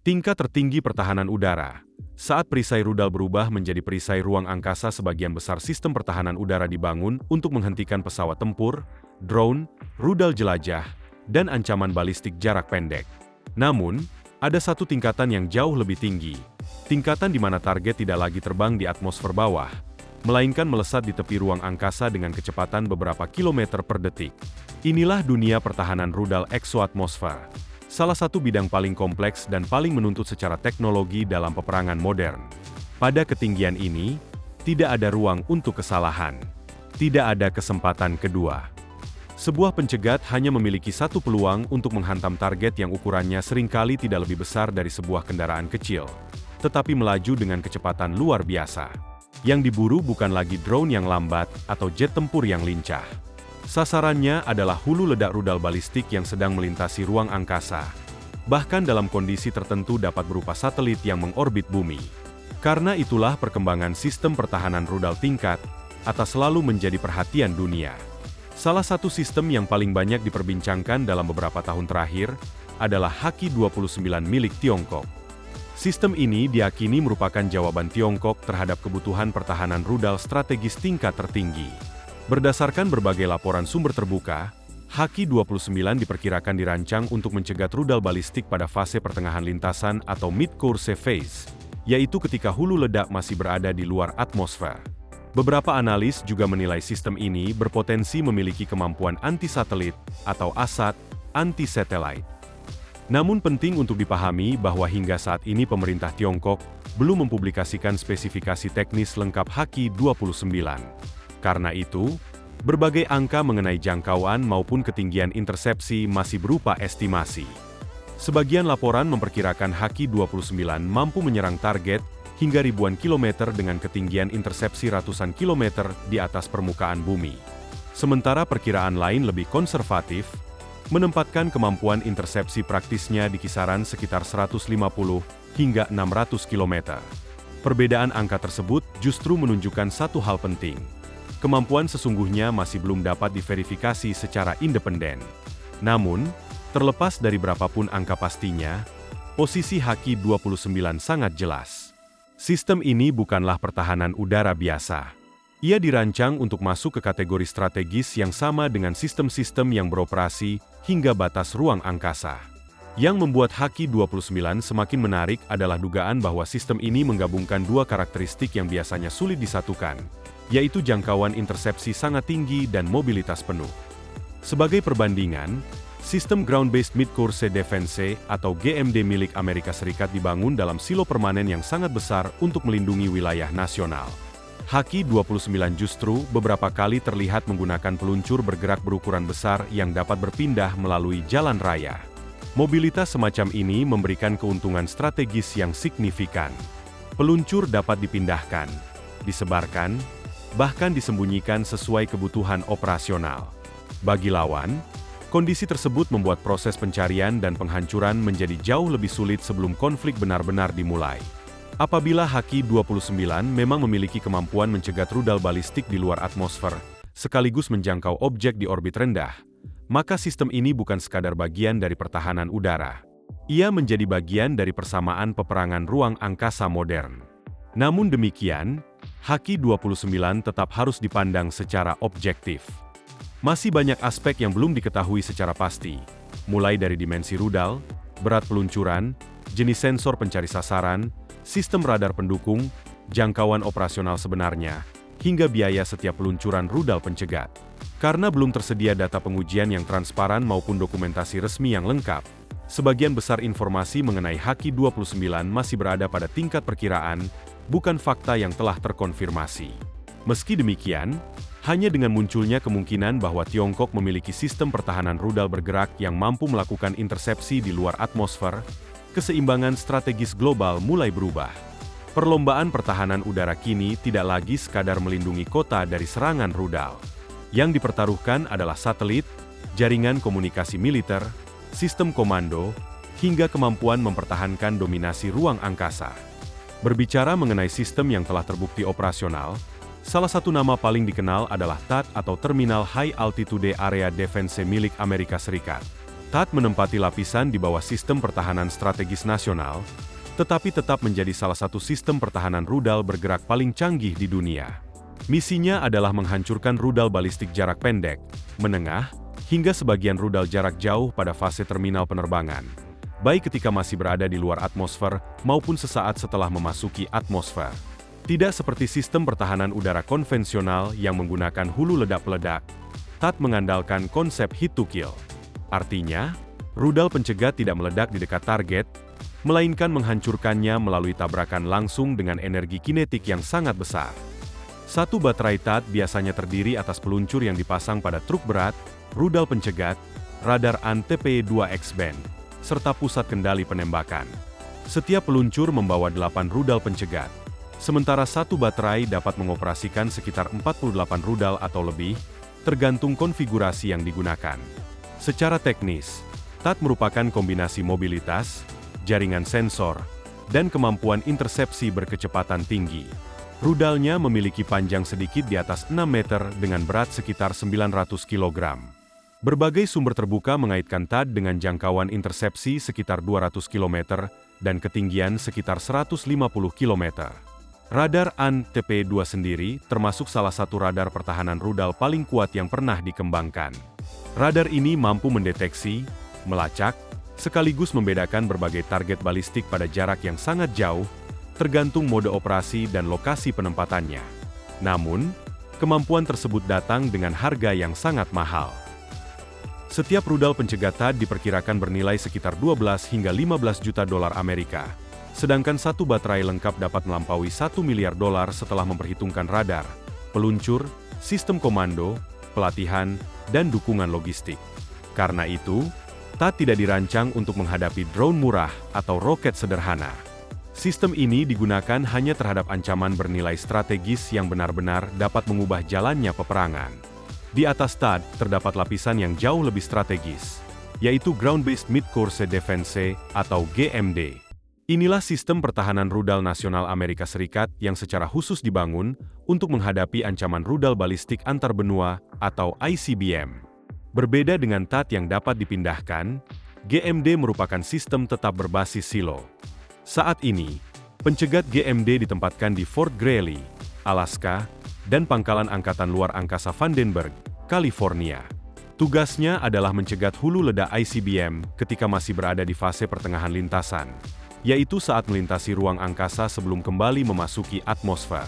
Tingkat tertinggi pertahanan udara. Saat perisai rudal berubah menjadi perisai ruang angkasa, sebagian besar sistem pertahanan udara dibangun untuk menghentikan pesawat tempur, drone, rudal jelajah, dan ancaman balistik jarak pendek. Namun, ada satu tingkatan yang jauh lebih tinggi. Tingkatan di mana target tidak lagi terbang di atmosfer bawah, melainkan melesat di tepi ruang angkasa dengan kecepatan beberapa kilometer per detik. Inilah dunia pertahanan rudal eksoatmosfer. Salah satu bidang paling kompleks dan paling menuntut secara teknologi dalam peperangan modern. Pada ketinggian ini, tidak ada ruang untuk kesalahan. Tidak ada kesempatan kedua. Sebuah pencegat hanya memiliki satu peluang untuk menghantam target yang ukurannya seringkali tidak lebih besar dari sebuah kendaraan kecil, tetapi melaju dengan kecepatan luar biasa. Yang diburu bukan lagi drone yang lambat atau jet tempur yang lincah. Sasarannya adalah hulu ledak rudal balistik yang sedang melintasi ruang angkasa. Bahkan dalam kondisi tertentu dapat berupa satelit yang mengorbit bumi. Karena itulah perkembangan sistem pertahanan rudal tingkat atas selalu menjadi perhatian dunia. Salah satu sistem yang paling banyak diperbincangkan dalam beberapa tahun terakhir adalah Haki-29 milik Tiongkok. Sistem ini diyakini merupakan jawaban Tiongkok terhadap kebutuhan pertahanan rudal strategis tingkat tertinggi. Berdasarkan berbagai laporan sumber terbuka, Haki-29 diperkirakan dirancang untuk mencegat rudal balistik pada fase pertengahan lintasan atau mid-course phase, yaitu ketika hulu ledak masih berada di luar atmosfer. Beberapa analis juga menilai sistem ini berpotensi memiliki kemampuan anti-satelit atau ASAT, anti-satellite. Namun penting untuk dipahami bahwa hingga saat ini pemerintah Tiongkok belum mempublikasikan spesifikasi teknis lengkap Haki-29. Karena itu, berbagai angka mengenai jangkauan maupun ketinggian intersepsi masih berupa estimasi. Sebagian laporan memperkirakan Haki-29 mampu menyerang target hingga ribuan kilometer dengan ketinggian intersepsi ratusan kilometer di atas permukaan bumi. Sementara perkiraan lain lebih konservatif, menempatkan kemampuan intersepsi praktisnya di kisaran sekitar 150 hingga 600 km. Perbedaan angka tersebut justru menunjukkan satu hal penting. Kemampuan sesungguhnya masih belum dapat diverifikasi secara independen. Namun, terlepas dari berapapun angka pastinya, posisi Haki-29 sangat jelas. Sistem ini bukanlah pertahanan udara biasa. Ia dirancang untuk masuk ke kategori strategis yang sama dengan sistem-sistem yang beroperasi hingga batas ruang angkasa. Yang membuat Haki-29 semakin menarik adalah dugaan bahwa sistem ini menggabungkan dua karakteristik yang biasanya sulit disatukan, yaitu jangkauan intersepsi sangat tinggi dan mobilitas penuh. Sebagai perbandingan, sistem Ground-Based Mid-Course Defense atau GMD milik Amerika Serikat dibangun dalam silo permanen yang sangat besar untuk melindungi wilayah nasional. Haki-29 justru beberapa kali terlihat menggunakan peluncur bergerak berukuran besar yang dapat berpindah melalui jalan raya. Mobilitas semacam ini memberikan keuntungan strategis yang signifikan. Peluncur dapat dipindahkan, disebarkan, bahkan disembunyikan sesuai kebutuhan operasional. Bagi lawan, kondisi tersebut membuat proses pencarian dan penghancuran menjadi jauh lebih sulit sebelum konflik benar-benar dimulai. Apabila Haki-29 memang memiliki kemampuan mencegat rudal balistik di luar atmosfer, sekaligus menjangkau objek di orbit rendah, maka sistem ini bukan sekadar bagian dari pertahanan udara. Ia menjadi bagian dari persamaan peperangan ruang angkasa modern. Namun demikian, Haki-29 tetap harus dipandang secara objektif. Masih banyak aspek yang belum diketahui secara pasti, mulai dari dimensi rudal, berat peluncuran, jenis sensor pencari sasaran, sistem radar pendukung, jangkauan operasional sebenarnya, hingga biaya setiap peluncuran rudal pencegat. Karena belum tersedia data pengujian yang transparan maupun dokumentasi resmi yang lengkap, sebagian besar informasi mengenai Haki-29 masih berada pada tingkat perkiraan, bukan fakta yang telah terkonfirmasi. Meski demikian, hanya dengan munculnya kemungkinan bahwa Tiongkok memiliki sistem pertahanan rudal bergerak yang mampu melakukan intersepsi di luar atmosfer, keseimbangan strategis global mulai berubah. Perlombaan pertahanan udara kini tidak lagi sekadar melindungi kota dari serangan rudal. Yang dipertaruhkan adalah satelit, jaringan komunikasi militer, sistem komando, hingga kemampuan mempertahankan dominasi ruang angkasa. Berbicara mengenai sistem yang telah terbukti operasional, salah satu nama paling dikenal adalah THAAD atau Terminal High Altitude Area Defense milik Amerika Serikat. THAAD menempati lapisan di bawah sistem pertahanan strategis nasional, tetapi tetap menjadi salah satu sistem pertahanan rudal bergerak paling canggih di dunia. Misinya adalah menghancurkan rudal balistik jarak pendek, menengah, hingga sebagian rudal jarak jauh pada fase terminal penerbangan, baik ketika masih berada di luar atmosfer maupun sesaat setelah memasuki atmosfer. Tidak seperti sistem pertahanan udara konvensional yang menggunakan hulu ledak-peledak, THAAD mengandalkan konsep hit to kill. Artinya, rudal pencegat tidak meledak di dekat target, melainkan menghancurkannya melalui tabrakan langsung dengan energi kinetik yang sangat besar. Satu baterai THAAD biasanya terdiri atas peluncur yang dipasang pada truk berat, rudal pencegat, radar AN-TPY-2X band, serta pusat kendali penembakan. Setiap peluncur membawa 8 rudal pencegat. Sementara satu baterai dapat mengoperasikan sekitar 48 rudal atau lebih, tergantung konfigurasi yang digunakan. Secara teknis, THAAD merupakan kombinasi mobilitas, jaringan sensor, dan kemampuan intersepsi berkecepatan tinggi. Rudalnya memiliki panjang sedikit di atas 6 meter dengan berat sekitar 900 kg. Berbagai sumber terbuka mengaitkan THAAD dengan jangkauan intersepsi sekitar 200 km dan ketinggian sekitar 150 km. Radar AN-TPY-2 sendiri termasuk salah satu radar pertahanan rudal paling kuat yang pernah dikembangkan. Radar ini mampu mendeteksi, melacak, sekaligus membedakan berbagai target balistik pada jarak yang sangat jauh, tergantung mode operasi dan lokasi penempatannya. Namun, kemampuan tersebut datang dengan harga yang sangat mahal. Setiap rudal pencegat THAAD diperkirakan bernilai sekitar 12 hingga 15 juta dolar Amerika, sedangkan satu baterai lengkap dapat melampaui $1 miliar setelah memperhitungkan radar, peluncur, sistem komando, pelatihan, dan dukungan logistik. Karena itu, THAAD tidak dirancang untuk menghadapi drone murah atau roket sederhana. Sistem ini digunakan hanya terhadap ancaman bernilai strategis yang benar-benar dapat mengubah jalannya peperangan. Di atas THAAD terdapat lapisan yang jauh lebih strategis, yaitu Ground-Based Midcourse Defense atau GMD. Inilah sistem pertahanan rudal nasional Amerika Serikat yang secara khusus dibangun untuk menghadapi ancaman rudal balistik antar benua atau ICBM. Berbeda dengan THAAD yang dapat dipindahkan, GMD merupakan sistem tetap berbasis silo. Saat ini, pencegat GMD ditempatkan di Fort Greely, Alaska, dan Pangkalan Angkatan Luar Angkasa Vandenberg, California. Tugasnya adalah mencegat hulu ledak ICBM ketika masih berada di fase pertengahan lintasan, yaitu saat melintasi ruang angkasa sebelum kembali memasuki atmosfer.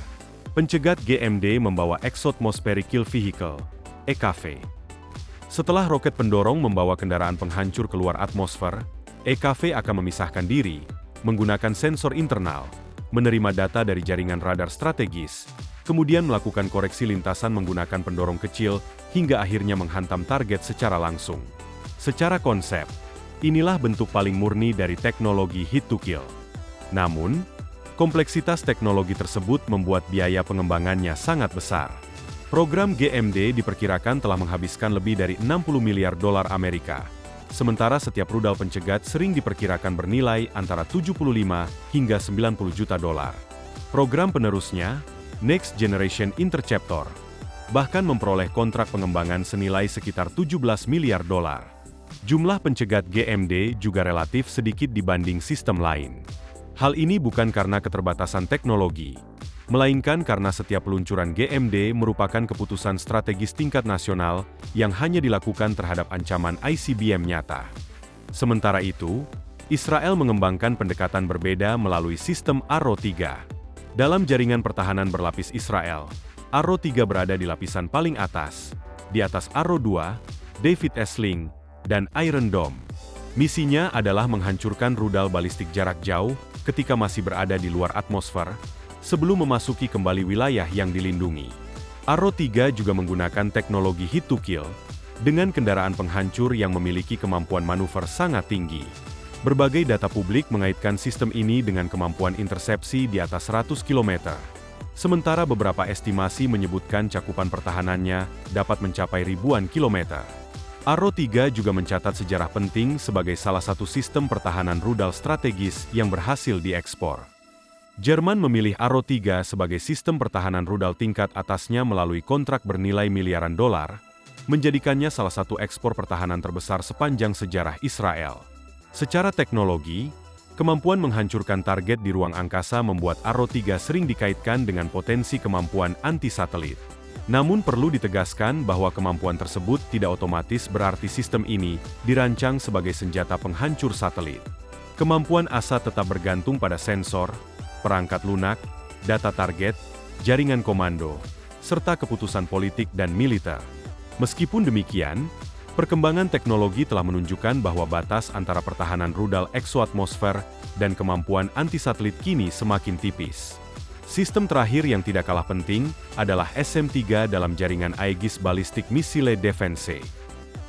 Pencegat GMD membawa Exotmospheric Kill Vehicle, EKV. Setelah roket pendorong membawa kendaraan penghancur keluar atmosfer, EKV akan memisahkan diri, menggunakan sensor internal, menerima data dari jaringan radar strategis, kemudian melakukan koreksi lintasan menggunakan pendorong kecil, hingga akhirnya menghantam target secara langsung. Secara konsep, inilah bentuk paling murni dari teknologi hit to kill. Namun, kompleksitas teknologi tersebut membuat biaya pengembangannya sangat besar. Program GMD diperkirakan telah menghabiskan lebih dari 60 miliar dolar Amerika. Sementara setiap rudal pencegat sering diperkirakan bernilai antara 75 hingga 90 juta dolar. Program penerusnya, Next Generation Interceptor, bahkan memperoleh kontrak pengembangan senilai sekitar 17 miliar dolar. Jumlah pencegat GMD juga relatif sedikit dibanding sistem lain. Hal ini bukan karena keterbatasan teknologi, melainkan karena setiap peluncuran GMD merupakan keputusan strategis tingkat nasional yang hanya dilakukan terhadap ancaman ICBM nyata. Sementara itu, Israel mengembangkan pendekatan berbeda melalui sistem Arrow 3. Dalam jaringan pertahanan berlapis Israel, Arrow 3 berada di lapisan paling atas, di atas Arrow 2, David S. Sling, dan Iron Dome. Misinya adalah menghancurkan rudal balistik jarak jauh ketika masih berada di luar atmosfer, sebelum memasuki kembali wilayah yang dilindungi. Arrow 3 juga menggunakan teknologi hit to kill, dengan kendaraan penghancur yang memiliki kemampuan manuver sangat tinggi. Berbagai data publik mengaitkan sistem ini dengan kemampuan intersepsi di atas 100 km. Sementara beberapa estimasi menyebutkan cakupan pertahanannya dapat mencapai ribuan kilometer. Arrow 3 juga mencatat sejarah penting sebagai salah satu sistem pertahanan rudal strategis yang berhasil diekspor. Jerman memilih Arrow 3 sebagai sistem pertahanan rudal tingkat atasnya melalui kontrak bernilai miliaran dolar, menjadikannya salah satu ekspor pertahanan terbesar sepanjang sejarah Israel. Secara teknologi, kemampuan menghancurkan target di ruang angkasa membuat Arrow 3 sering dikaitkan dengan potensi kemampuan anti-satelit. Namun perlu ditegaskan bahwa kemampuan tersebut tidak otomatis berarti sistem ini dirancang sebagai senjata penghancur satelit. Kemampuan ASA tetap bergantung pada sensor, perangkat lunak, data target, jaringan komando, serta keputusan politik dan militer. Meskipun demikian, perkembangan teknologi telah menunjukkan bahwa batas antara pertahanan rudal eksoatmosfer dan kemampuan anti-satelit kini semakin tipis. Sistem terakhir yang tidak kalah penting adalah SM-3 dalam jaringan Aegis Ballistic Missile Defense.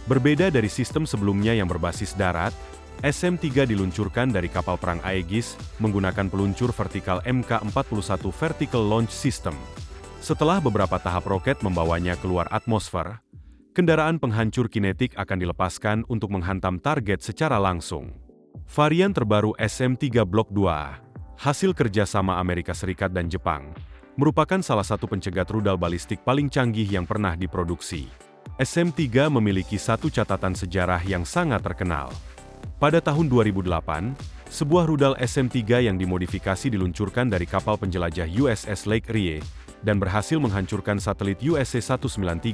Berbeda dari sistem sebelumnya yang berbasis darat, SM-3 diluncurkan dari kapal perang Aegis menggunakan peluncur vertikal Mk-41 Vertical Launch System. Setelah beberapa tahap roket membawanya keluar atmosfer, kendaraan penghancur kinetik akan dilepaskan untuk menghantam target secara langsung. Varian terbaru SM-3 Block 2, hasil kerjasama Amerika Serikat dan Jepang, merupakan salah satu pencegat rudal balistik paling canggih yang pernah diproduksi. SM-3 memiliki satu catatan sejarah yang sangat terkenal. Pada tahun 2008, sebuah rudal SM-3 yang dimodifikasi diluncurkan dari kapal penjelajah USS Lake Erie dan berhasil menghancurkan satelit USC-193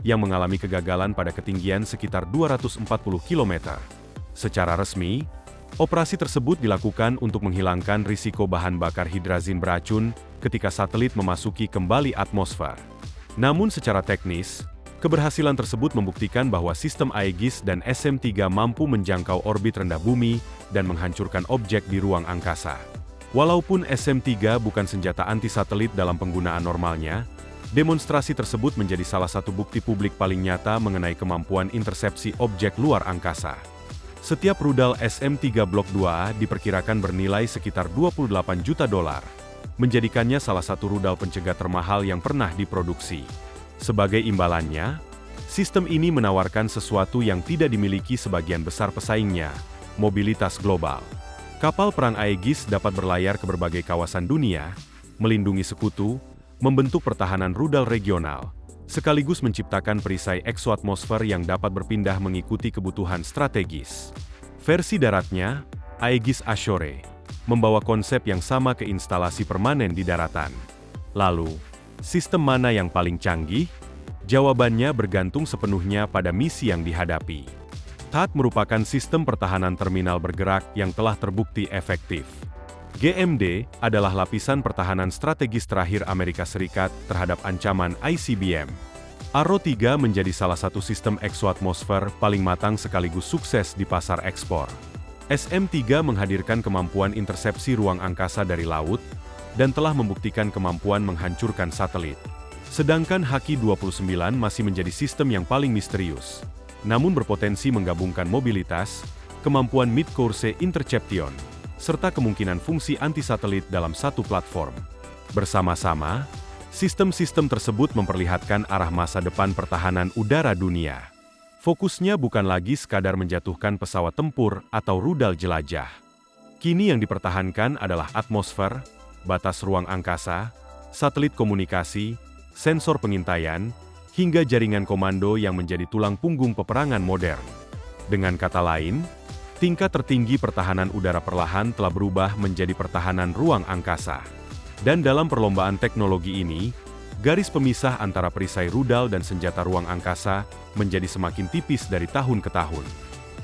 yang mengalami kegagalan pada ketinggian sekitar 240 km. Secara resmi, operasi tersebut dilakukan untuk menghilangkan risiko bahan bakar hidrazin beracun ketika satelit memasuki kembali atmosfer. Namun secara teknis, keberhasilan tersebut membuktikan bahwa sistem Aegis dan SM-3 mampu menjangkau orbit rendah bumi dan menghancurkan objek di ruang angkasa. Walaupun SM-3 bukan senjata anti-satelit dalam penggunaan normalnya, demonstrasi tersebut menjadi salah satu bukti publik paling nyata mengenai kemampuan intersepsi objek luar angkasa. Setiap rudal SM-3 Block 2 diperkirakan bernilai sekitar $28 juta, menjadikannya salah satu rudal pencegat termahal yang pernah diproduksi. Sebagai imbalannya, sistem ini menawarkan sesuatu yang tidak dimiliki sebagian besar pesaingnya, mobilitas global. Kapal perang Aegis dapat berlayar ke berbagai kawasan dunia, melindungi sekutu, membentuk pertahanan rudal regional, sekaligus menciptakan perisai eksoatmosfer yang dapat berpindah mengikuti kebutuhan strategis. Versi daratnya, Aegis Ashore, membawa konsep yang sama ke instalasi permanen di daratan. Lalu, sistem mana yang paling canggih? Jawabannya bergantung sepenuhnya pada misi yang dihadapi. THAAD merupakan sistem pertahanan terminal bergerak yang telah terbukti efektif. GMD adalah lapisan pertahanan strategis terakhir Amerika Serikat terhadap ancaman ICBM. Arrow 3 menjadi salah satu sistem eksoatmosfer paling matang sekaligus sukses di pasar ekspor. SM-3 menghadirkan kemampuan intersepsi ruang angkasa dari laut, dan telah membuktikan kemampuan menghancurkan satelit. Sedangkan Haki-29 masih menjadi sistem yang paling misterius, namun berpotensi menggabungkan mobilitas, kemampuan mid-course interception, serta kemungkinan fungsi anti-satelit dalam satu platform. Bersama-sama, sistem-sistem tersebut memperlihatkan arah masa depan pertahanan udara dunia. Fokusnya bukan lagi sekadar menjatuhkan pesawat tempur atau rudal jelajah. Kini yang dipertahankan adalah atmosfer, batas ruang angkasa, satelit komunikasi, sensor pengintaian, hingga jaringan komando yang menjadi tulang punggung peperangan modern. Dengan kata lain, tingkat tertinggi pertahanan udara perlahan telah berubah menjadi pertahanan ruang angkasa. Dan dalam perlombaan teknologi ini, garis pemisah antara perisai rudal dan senjata ruang angkasa menjadi semakin tipis dari tahun ke tahun.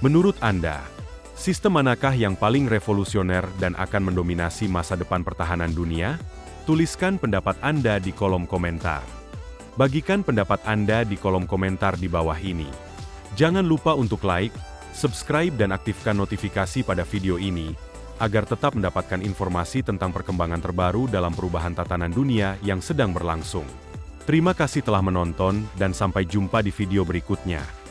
Menurut Anda, sistem manakah yang paling revolusioner dan akan mendominasi masa depan pertahanan dunia? Tuliskan pendapat Anda di kolom komentar. Bagikan pendapat Anda di kolom komentar di bawah ini. Jangan lupa untuk like, subscribe dan aktifkan notifikasi pada video ini, agar tetap mendapatkan informasi tentang perkembangan terbaru dalam perubahan tatanan dunia yang sedang berlangsung. Terima kasih telah menonton dan sampai jumpa di video berikutnya.